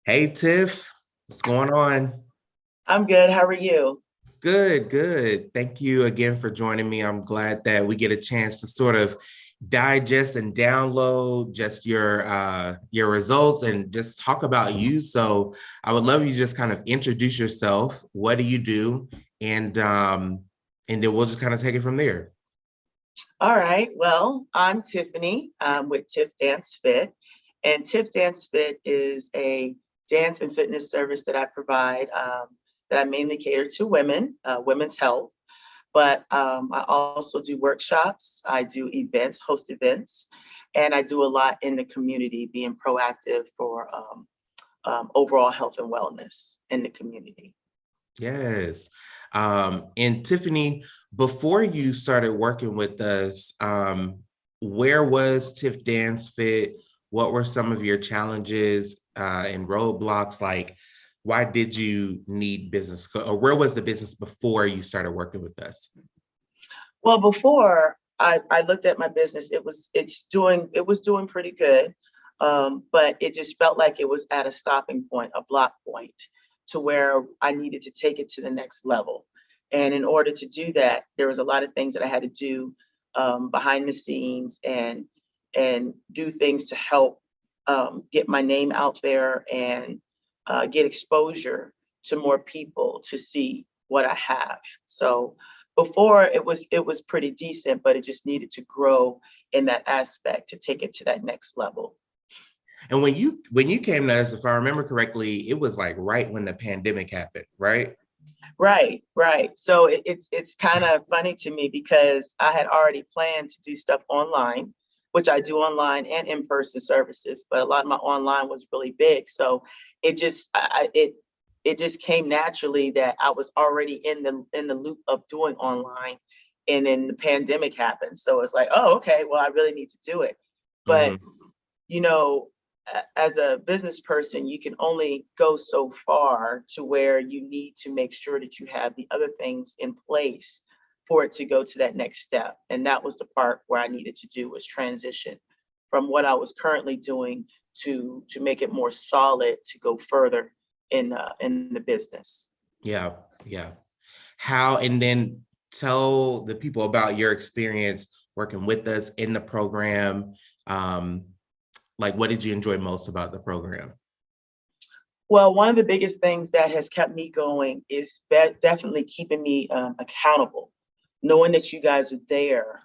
Hey Tiff, what's going on? I'm good. How are you? Good, good. Thank you again for joining me. I'm glad that we get a chance to sort of digest and download just your results and just talk about you. So I would love you to just kind of introduce yourself. What do you do? And then we'll just kind of take it from there. All right. Well, I'm Tiffany. I'm with Tiff Dance Fit. And Tiff Dance Fit is a dance and fitness service that I provide that I mainly cater to women, women's health. But I also do workshops, I do events, host events, and I do a lot in the community, being proactive for overall health and wellness in the community. Yes. And Tiffany, before you started working with us, where was Tiff Dance Fit? What were some of your challenges and roadblocks? Like, why did you need business? Or where was the business before you started working with us? Well, before I looked at my business, it was doing pretty good. But it just felt like it was at a stopping point, a block point, to where I needed to take it to the next level. And in order to do that, there was a lot of things that I had to do behind the scenes and do things to help get my name out there and get exposure to more people to see what I have. So before it was pretty decent, but it just needed to grow in that aspect to take it to that next level. And when you came to us, if I remember correctly, it was like right when the pandemic happened, right? Right, right. So it's kind of funny to me because I had already planned to do stuff online, which I do online and in-person services, but a lot of my online was really big. So it just came naturally that I was already in the loop of doing online, and then the pandemic happened. So it's like, oh, okay, well, I really need to do it. But Mhm. you know, as a business person, you can only go so far to where you need to make sure that you have the other things in place for it to go to that next step. And that was the part where I needed to do was transition from what I was currently doing to make it more solid to go further in the business. Yeah, yeah. How, and then tell the people about your experience working with us in the program. Um, like, what did you enjoy most about the program? Well, one of the biggest things that has kept me going is definitely keeping me accountable. Knowing that you guys are there,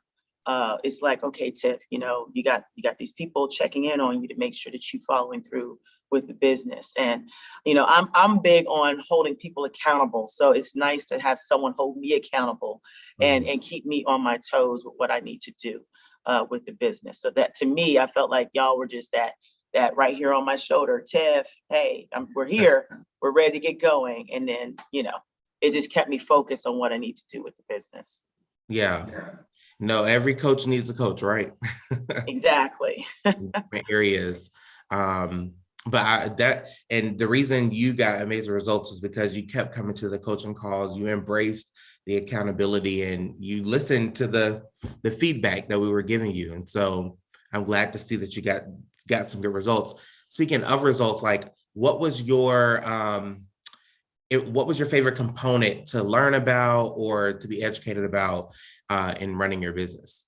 it's like, okay, Tiff, you got these people checking in on you to make sure that you're following through with the business. And I'm big on holding people accountable. So it's nice to have someone hold me accountable and Mhm. keep me on my toes with what I need to do with the business. So that to me, I felt like y'all were just that right here on my shoulder. Tiff, hey, we're here, we're ready to get going. And then, it just kept me focused on what I need to do with the business. Yeah. No, every coach needs a coach, right? Exactly. Different areas. Um, that and the reason you got amazing results is because you kept coming to the coaching calls, you embraced the accountability, and you listened to the feedback that we were giving you. And so I'm glad to see that you got some good results. Speaking of results, like what was your favorite component to learn about or to be educated about in running your business?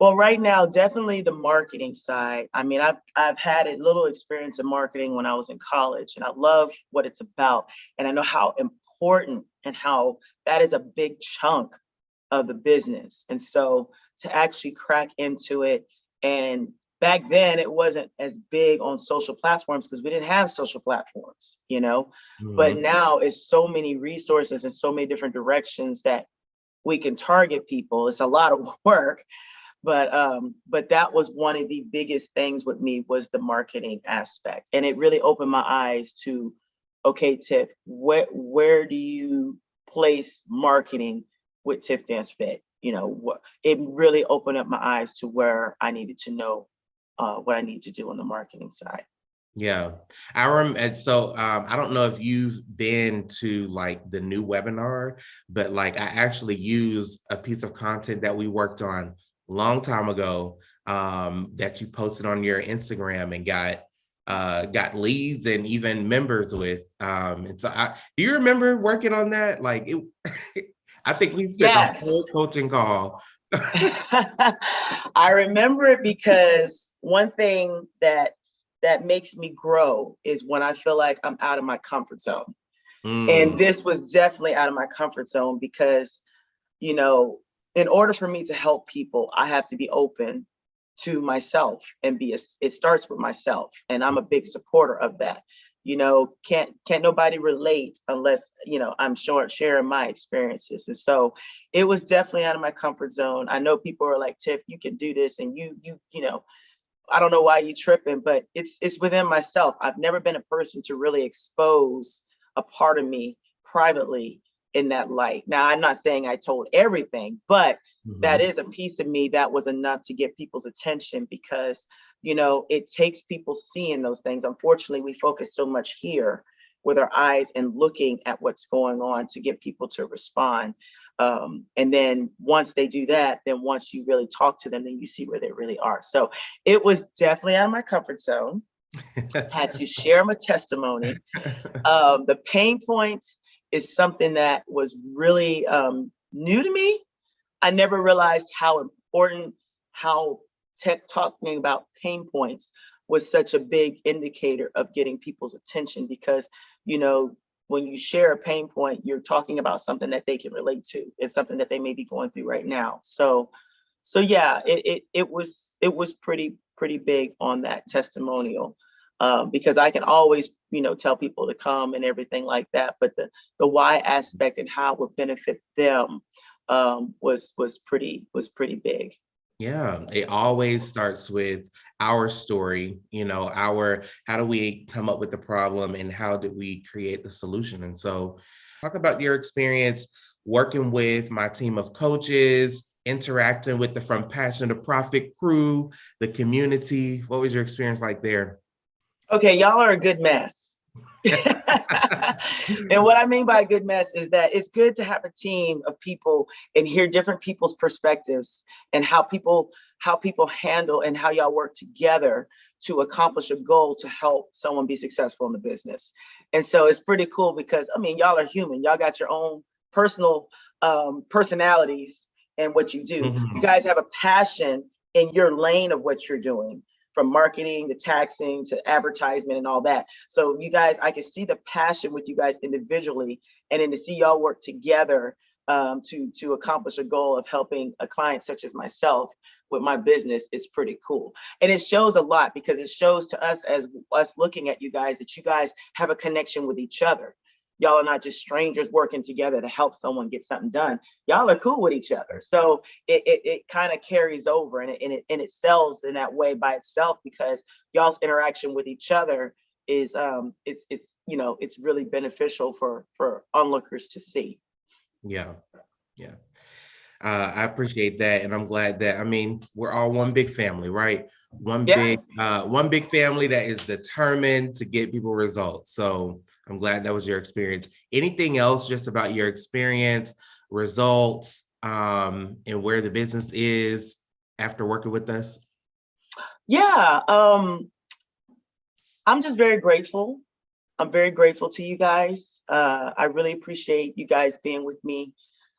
Well, right now, definitely the marketing side. I mean, I've had a little experience in marketing when I was in college, and I love what it's about. And I know how important and how that is a big chunk of the business. And so to actually crack into it, and back then it wasn't as big on social platforms because we didn't have social platforms. But Mhm. now it's so many resources and so many different directions that we can target people. It's a lot of work, but that was one of the biggest things with me was the marketing aspect, and it really opened my eyes to, okay, Tiff, where do you place marketing with Tiff Dance Fit? What it really opened up my eyes to where I needed to know what I need to do on the marketing side. Yeah, and so I don't know if you've been to like the new webinar, but like I actually used a piece of content that we worked on a long time ago that you posted on your Instagram and got got leads and even members with. And so do you remember working on that? Like it, I think we spent the whole Yes. coaching call. I remember it because one thing that makes me grow is when I feel like I'm out of my comfort zone. And Mm, this was definitely out of my comfort zone because, you know, in order for me to help people, I have to be open to myself and it starts with myself. And I'm a big supporter of that. You know, can't nobody relate unless, you know, I'm sharing my experiences. And so it was definitely out of my comfort zone. I know people are like, Tiff, you can do this, and you know, I don't know why you tripping, but it's within myself. I've never been a person to really expose a part of me privately in that light. Now, I'm not saying I told everything, but that mhm. is a piece of me that was enough to get people's attention because, you know, it takes people seeing those things. Unfortunately, we focus so much here with our eyes and looking at what's going on to get people to respond. And then once they do that, then once you really talk to them, then you see where they really are. So it was definitely out of my comfort zone. Had to share my testimony. The pain points is something that was really new to me. I never realized how important, how talking about pain points was such a big indicator of getting people's attention because, you know, when you share a pain point, you're talking about something that they can relate to. It's something that they may be going through right now. So yeah, it was pretty big on that testimonial. Because I can always, you know, tell people to come and everything like that, but the why aspect and how it would benefit them was pretty big. Yeah, it always starts with our story, you know, our how do we come up with the problem and how did we create the solution? And so, talk about your experience working with my team of coaches, interacting with the From Passion to Profit crew, the community. What was your experience like there? Okay, y'all are a good mess. And what I mean by a good mess is that it's good to have a team of people and hear different people's perspectives and how people handle and how y'all work together to accomplish a goal to help someone be successful in the business. And so it's pretty cool because I mean y'all are human. Y'all got your own personal personalities and what you do. You Mhm. guys have a passion in your lane of what you're doing from marketing to taxing to advertisement and all that. So you guys, I can see the passion with you guys individually, and then to see y'all work together to accomplish a goal of helping a client such as myself with my business is pretty cool. And it shows a lot because it shows to us as us looking at you guys that you guys have a connection with each other. Y'all are not just strangers working together to help someone get something done. Y'all are cool with each other. So it kind of carries over and it sells in that way by itself because y'all's interaction with each other is it's you know it's really beneficial for onlookers to see. Yeah, yeah. I appreciate that, and I'm glad that I mean we're all one big family, right? Yeah. One big family that is determined to get people results. So I'm glad that was your experience. Anything else just about your experience, results, and where the business is after working with us? Yeah. I'm just very grateful. I'm very grateful to you guys. I really appreciate you guys being with me.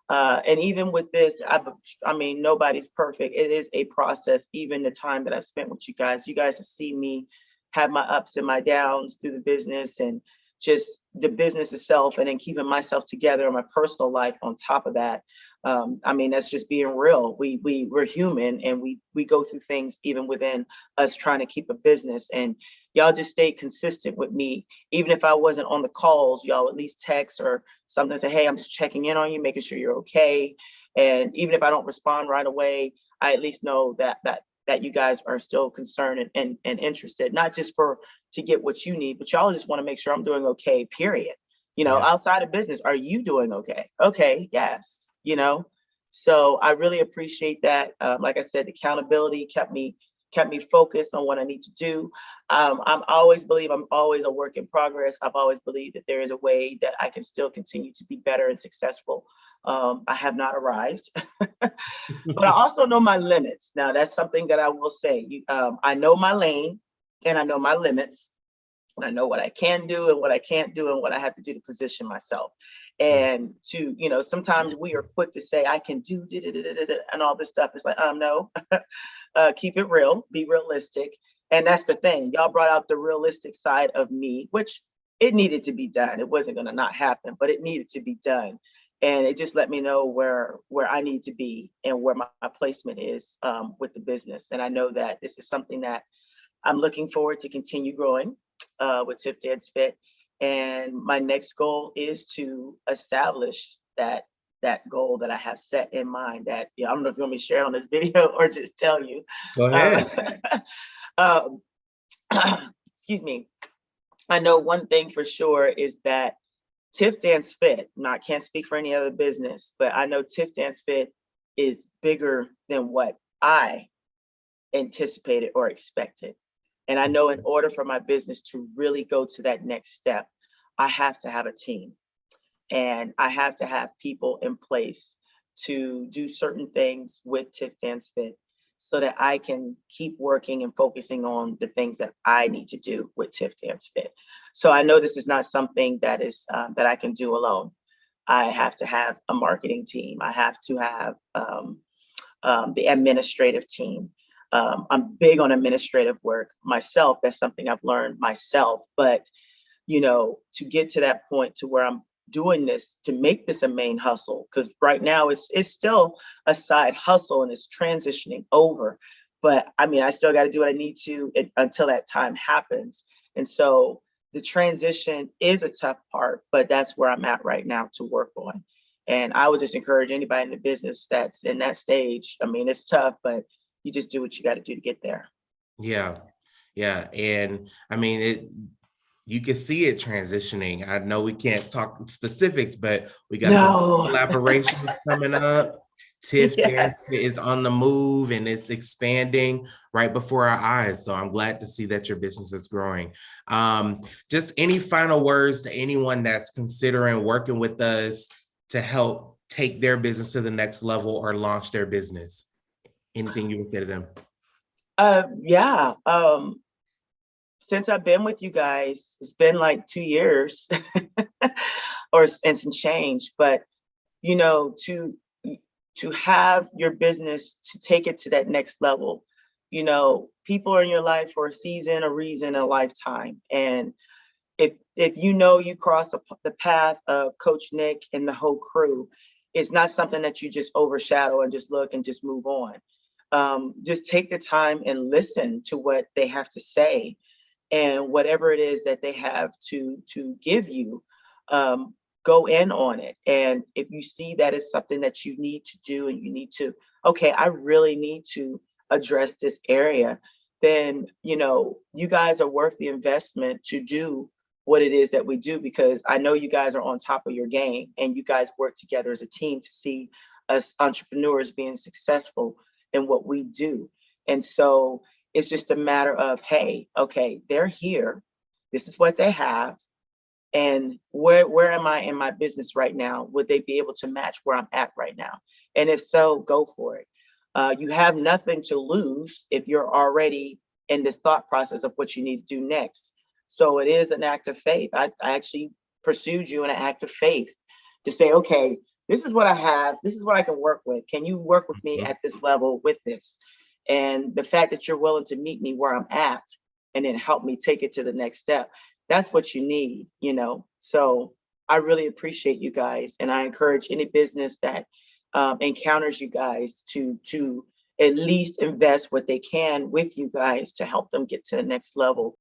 And even with this, I mean, nobody's perfect. It is a process, even the time that I've spent with you guys. You guys have seen me have my ups and my downs through the business and just the business itself, and then keeping myself together in my personal life on top of that. I mean, that's just being real. We're human, and we go through things even within us trying to keep a business. And y'all just stayed consistent with me, even if I wasn't on the calls. Y'all at least text or something, say, hey, I'm just checking in on you, making sure you're okay. And even if I don't respond right away, I at least know that you guys are still concerned and interested, not just to get what you need, but y'all just want to make sure I'm doing okay, period. You know, Yeah. outside of business, are you doing okay? Okay, yes, you know. So I really appreciate that. Like I said, accountability kept me focused on what I need to do. I'm always a work in progress. I've always believed that there is a way that I can still continue to be better and successful. I have not arrived, but I also know my limits. Now, that's something that I will say. I know my lane and I know my limits. and I know what I can do and what I can't do and what I have to do to position myself. And to, sometimes we are quick to say, I can do and all this stuff. It's like, no, keep it real, be realistic. And that's the thing. Y'all brought out the realistic side of me, which it needed to be done. It wasn't going to not happen, but it needed to be done. And it just let me know where I need to be and where my placement is with the business. And I know that this is something that I'm looking forward to continue growing with Tiff Dance Fit. And my next goal is to establish that goal that I have set in mind that, I don't know if you want me to share on this video or just tell you. Go ahead. Excuse me. I know one thing for sure is that Tiff Dance Fit, now I can't speak for any other business, but I know Tiff Dance Fit is bigger than what I anticipated or expected. And I know in order for my business to really go to that next step, I have to have a team and I have to have people in place to do certain things with Tiff Dance Fit so that I can keep working and focusing on the things that I need to do with Tiff Dance Fit. So I know this is not something that is that I can do alone. I have to have a marketing team. I have to have the administrative team. I'm big on administrative work myself. That's something I've learned myself. But, to get to that point to where I'm doing this, to make this a main hustle, because right now it's still a side hustle and it's transitioning over. But I mean, I still got to do what I need to until that time happens. And so the transition is a tough part, but that's where I'm at right now to work on. And I would just encourage anybody in the business that's in that stage. I mean, it's tough, but you just do what you got to do to get there. Yeah. Yeah. And I mean, you can see it transitioning. I know we can't talk specifics, but we got some collaborations coming up. Tiff Dance is on the move and it's expanding right before our eyes. So I'm glad to see that your business is growing. Just any final words to anyone that's considering working with us to help take their business to the next level or launch their business? Anything you would say to them? Since I've been with you guys, it's been like 2 years and some change, but to have your business, to take it to that next level, people are in your life for a season, a reason, a lifetime. And if you cross the path of Coach Nick and the whole crew, it's not something that you just overshadow and just look and just move on. Just take the time and listen to what they have to say. And whatever it is that they have to give you, go in on it. And if you see that it's something that you need to do and you need to, okay, I really need to address this area, then, you guys are worth the investment to do what it is that we do, because I know you guys are on top of your game and you guys work together as a team to see us entrepreneurs being successful in what we do. And so it's just a matter of, hey, okay, they're here. This is what they have. And where am I in my business right now? Would they be able to match where I'm at right now? And if so, go for it. You have nothing to lose if you're already in this thought process of what you need to do next. So it is an act of faith. I actually pursued you in an act of faith to say, okay, this is what I have. This is what I can work with. Can you work with me at this level with this? And the fact that you're willing to meet me where I'm at and then help me take it to the next step, that's what you need, So I really appreciate you guys. And I encourage any business that encounters you guys to at least invest what they can with you guys to help them get to the next level.